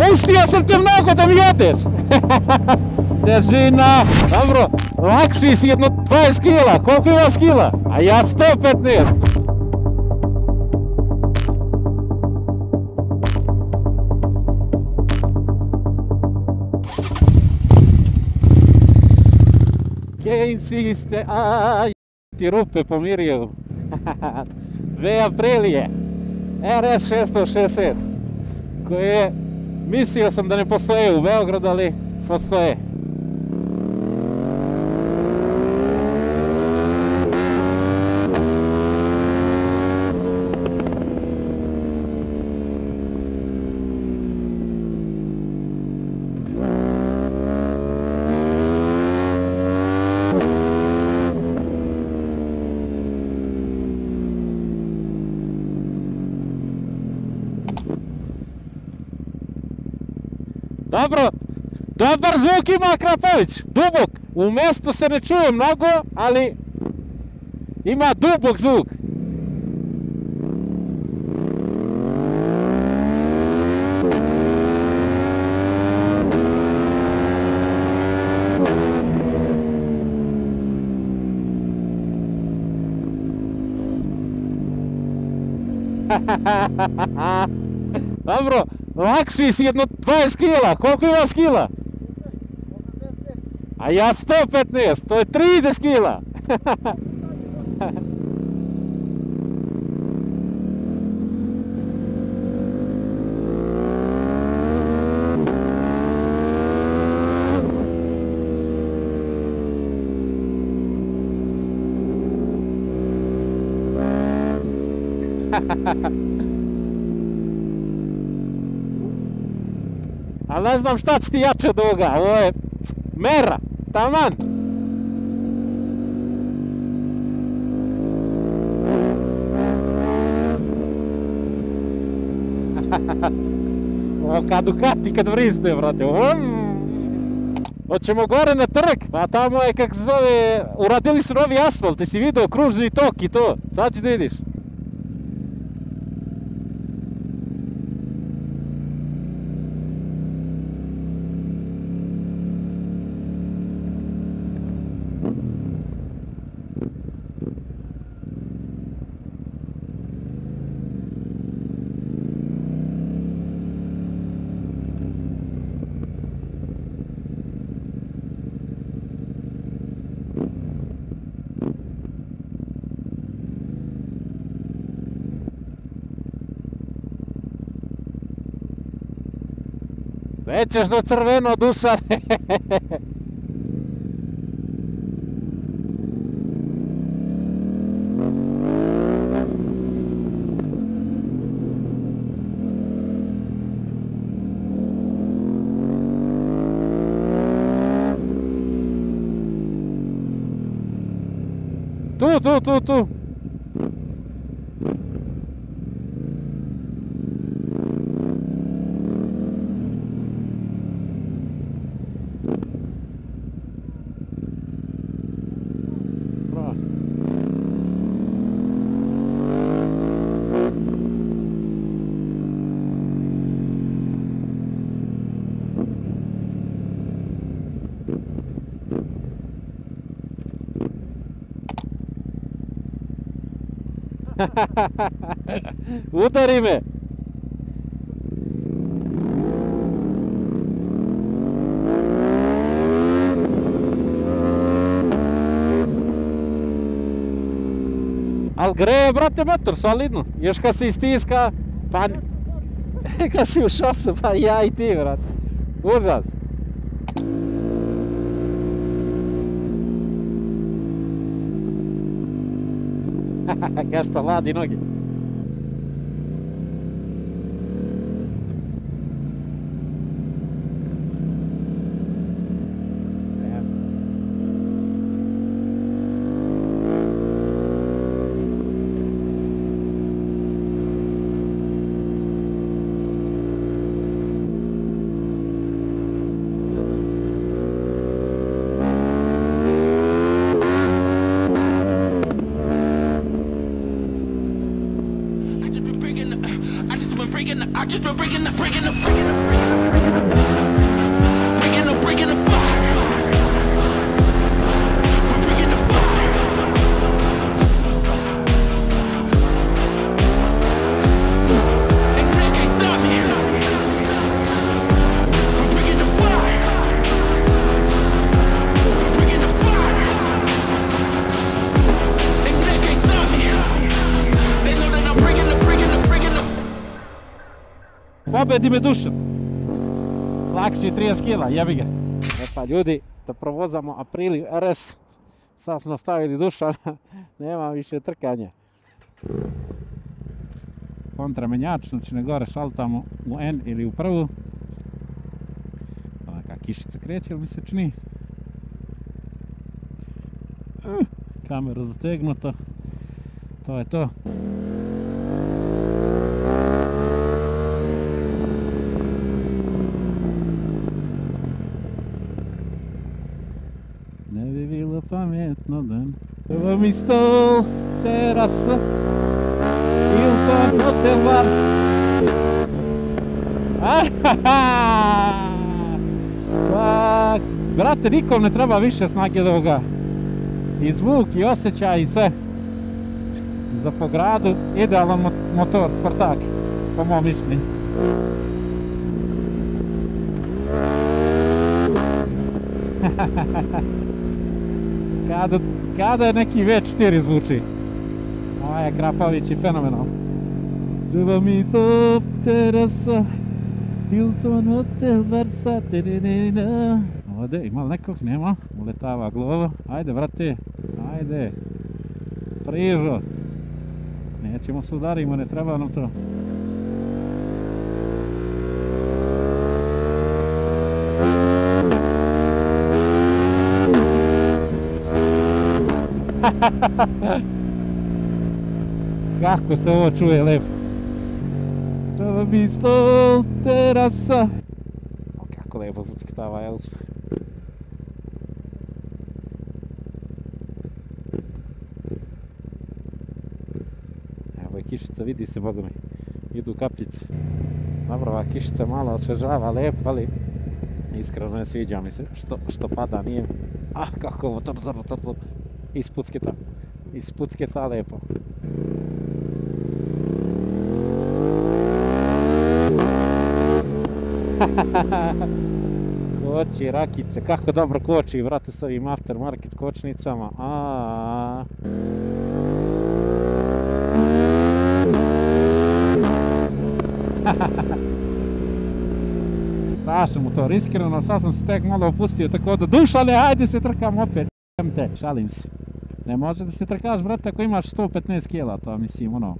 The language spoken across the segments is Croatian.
Pustio sam te mnogo da mi odeš. Težina. Dobro, lakši si jedno 20 kila. Koliko imaš kila? A ja 115. Che insiste? Ti rupe pomirio. 2 Aprilije. RS 660. Koje mislio sam da ne postoje u Beogradu, ali postoje. Dobro, dobar zvuk ima Krapović, dubok. U mjestu se ne čuje mnogo, ali ima dubok zvuk. Dobro, lakši si jedno 20 kila. Koliko imaš kila? A ja 115, to je 30 kila. Ali ne znam šta će ti jače od ovoga, ovo je mera, taman. O, kad Ducati kad vrizne, brate. Hoćemo gore na trg, pa tamo je, kak se zove, uradili su novi asfalt, ti si vidio kružni tok i to, sad ćeš da vidiš. Nećeš na crveno, Dušane. Tu. Udari me. Al greje, brate, motor, solidno. Još kad se istiska, pa... kad si u šopsu, pa ja i ti, brate. Užas. Kaj što ladi noge. Pobedi me Dušan. Lakši 30 kila, jebi ga. E pa ljudi, da provozamo Apriliju RS. Sad smo stavili Dušana, nema više trkanja. Kontramenjač, znači ne gore šaltamo u N ili u prvu. Neka kišica kreće, ili mi se čini. Kamera zategnuta. To je to. Ne bi bilo pametno dan. Evo mi stol, terasa, Hilton, hotel bar. Pa, brate, nikom ne treba više snage od ovoga. I zvuk, i osjećaj, i sve. Za po gradu, idealan motor, Spartak, po mom mišljenju. Kada je neki V4 zvuči. Ovaj je Krapavić i fenomenal. Duva mi stop, terasa, Hilton, hotel, Versa, tererena. Ovdje, ima li nekog? Nema. Uletava glova. Ajde, vrate. Ajde. Prižo. Nećemo se udarimo, ne treba nam to. Kako se ovo čuje lepo. Treba mi stol, terasa. O, kako lepo puckitava Elsu. Evo je kišica, vidi se, boga mi. Idu kapljice. Dobro, ova kišica malo osvežava, lepo, ali iskreno ne sviđa mi se što pada, nije. Ah, kako ovo, ispuckita. Ispuckita lepo. Koči rakice, kako dobro koči, vrate s ovim aftermarket kočnicama. Strašan motor, iskreno, sad sam se tek malo opustio, tako da Dušane, hajde se trkam opet. Šalim se. Ne može da se trkaš, brate, ako imaš 115 kila, to mislim, ono,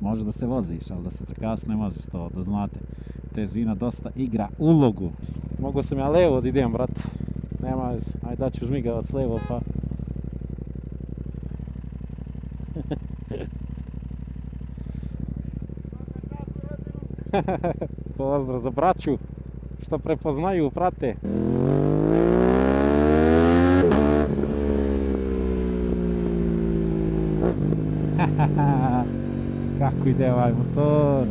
može da se voziš, ali da se trkaš ne možeš, to da znate. Težina dosta igra ulogu. Mogu sam ja levo da idem, brate. Nema veze, ajde daću žmigavac levo, pa... Pozdrav za braću, što prepoznaju, prate. Kako ide ovaj motor.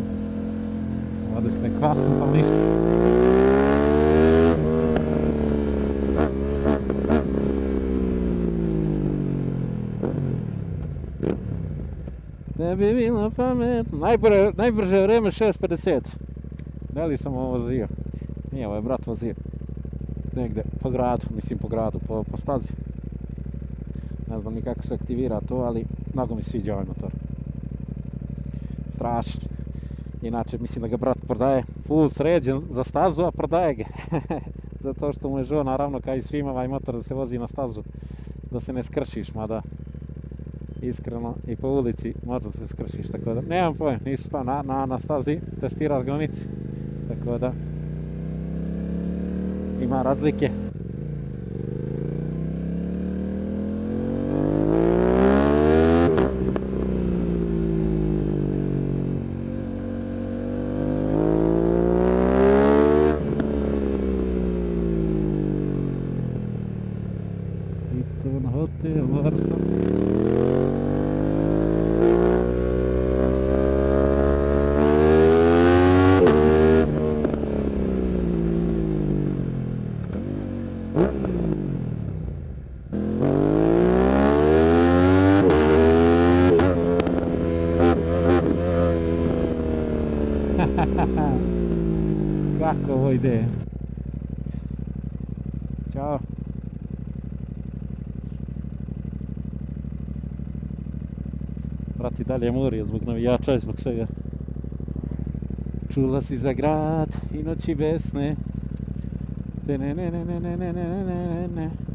Ovdje što je kvasno, to ništa. Ne bi bilo pametno. Najbrže vreme 6:50. Da li sam ovo vozio? Nije, ovo je brat vozio. Negde po gradu, mislim po gradu, po stazi. Ne znam ni kako se aktivira to, ali mnogo mi sviđa ovaj motor. Strašno. Inače, mislim da ga brat prodaje full sređen za stazu, a prodaje ga. Zato što mu je žao, naravno, kao i svima ovaj motor da se vozi na stazu, da se ne skršiš, mada iskreno i po ulici možda se skršiš, tako da nemam pojem, nisu pa na stazi testiraš granici, tako da ima razlike. Hilton, hotel, Versa. Kako ovo ide? Ćao. Brat i dalje murio zbog navijača i zbog svega. Čula si za grad i noći besne.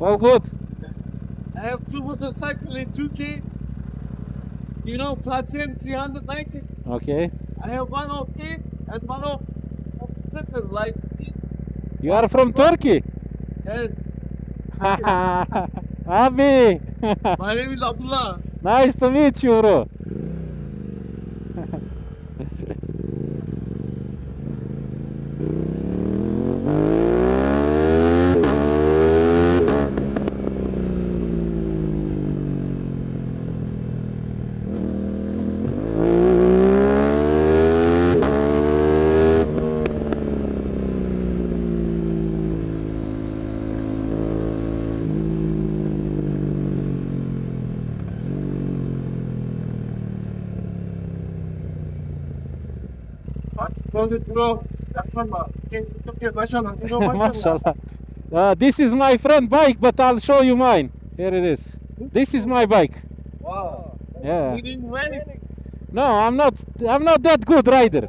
All good? I have two motorcycles in 2K. You know, Platinum 390. Okay. I have one of it and one of Twitter, like. You are from Turkey? Yes. Abi! My name is Abdullah. Nice to meet you, bro. Mashallah. This is my friend bike, but I'll show you mine. Here it is. This is my bike. Wow. Yeah. You didn't win? No, I'm not that good rider.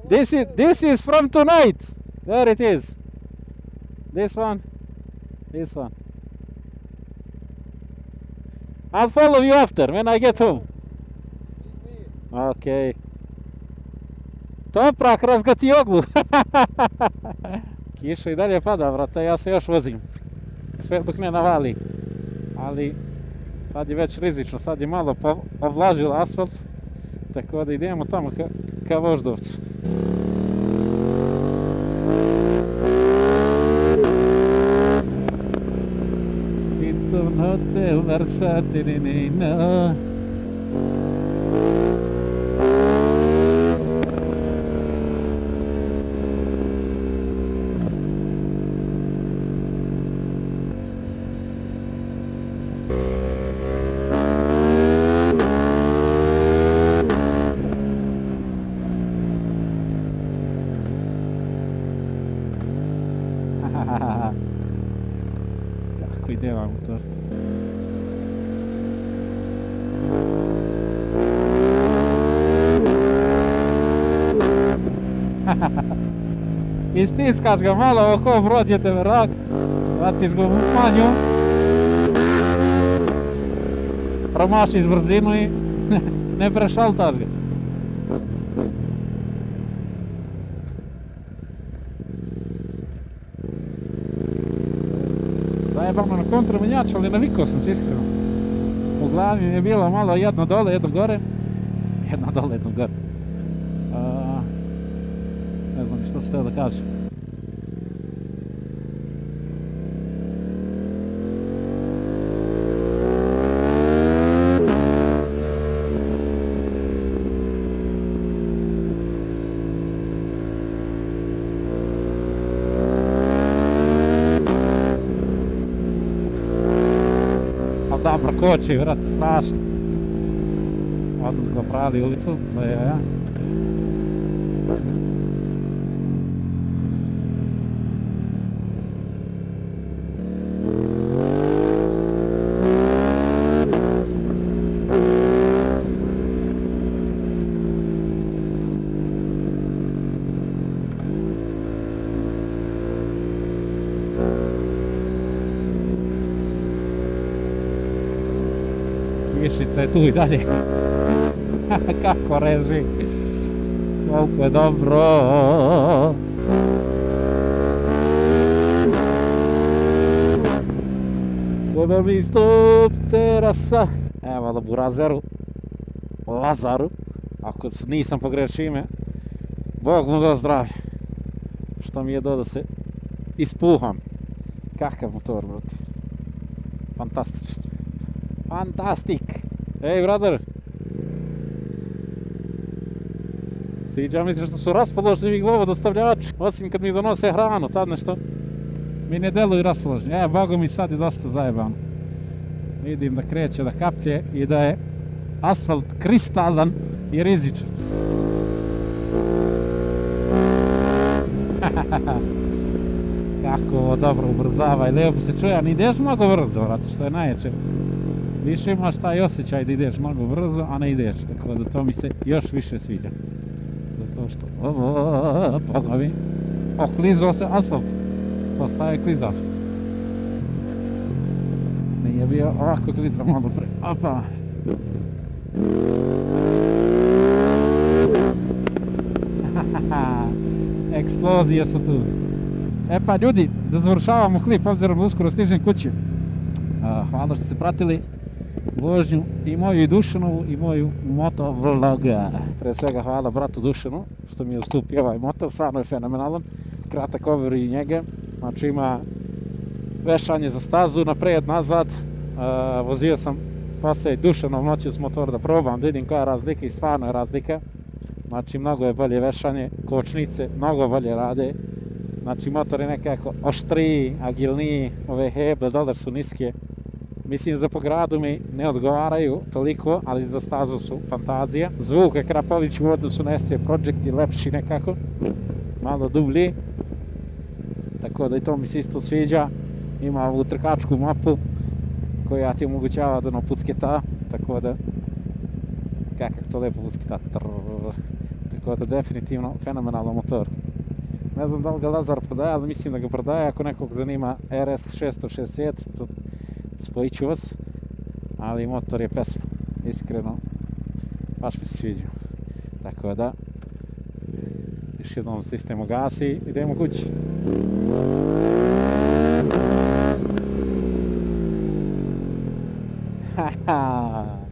This is from tonight. There it is. This one. This one. I'll follow you after when I get home. Okay. Toprak, razgati oglu. Kiša i dalje pada, vrata, ja se još vozim. Sve dok ne navali. Ali sad je već rizično, sad je malo oblažil asfalt. Tako da idemo tamo ka Voždovcu. Hilton Hotel Versatilina. Kako ide vam motor? Istiskaš ga malo oko, prođete vrak, vratiš ga u manju, promašiš brzinu i ne prešaltaš ga. Zajebano na kontru menjač, ali navikao sam se iskreno. U glavi mi je bilo malo jedno dole, jedno gore. Jedno dole, jedno gore. Ne znam što se teo da kažem. Dobro koči, vrat, strašno. Ovdje su ga prali ulicu, da je ja. Kišica je tu i dalje. Kako reži. Koliko je dobro. Dobar mi stup terasa. Evo da Burazeru. Lazaru. Ako nisam pogrešio ime. Bog mu da zdravlje. Što mi je da se ispuham. Kakav motor, brate. Fantastičan. Fantastik! Ej, brother! Sviđa mi se što su raspoloženi glovodostavljači, osim kad mi donose hranu, tad nešto mi ne deluju raspoloženi. Boga mi sad je dosta zajebano. Vidim da kreće, da kaplje i da je asfalt kristalan i rizičan. Kako ovo dobro ubrzava i lijepo se čuje, a ne ideš mnogo brzo, vrati, što je najjače. Više imaš taj osjećaj da ideš mnogo brzo, a ne ideš, tako da to mi se još više sviđa. Zato što, pogledaj, oklizao se asfalt, postaje klizav. Nije bio ovako klizav malo pre, opa. Eksplozije su tu. E pa ljudi, da završavamo klip, obzirom da uskoro stižem kući. Hvala što ste pratili vožnju i moju i Dušanovu i moju motovloga. Pre svega hvala bratu Dušanu što mi je ustupio ovaj motor, stvarno je fenomenalan. Kratak overview i njega, znači ima vešanje za stazu, napred, nazad. Vozio sam poslije Dušanov noćas motor da probam, da vidim koja je razlika i stvarno je razlika. Znači mnogo je bolje vešanje, kočnice mnogo bolje rade. Znači motor je nekako oštriji, agilniji, ove heble dole su niske. Mislim za po gradu mi ne odgovaraju toliko, ali za stazu su fantazija. Zvuk je Krapović u odnosu na ST Project i lepši nekako, malo dublji. Tako da i to mi se isto sviđa. Ima ovu trkačku mapu koja ti omogućava da pucketa, tako da kakav to lepo pucketa. Tako da definitivno fenomenalan motor. Ne znam da li ga Lazar prodaje, ali mislim da ga prodaje. Ako nekog zanima RS 660, spojit ću vas. Ali motor je pesma, iskreno, baš mi se sviđa. Tako da, još jednom sistem ugasi, idemo kući. Haha.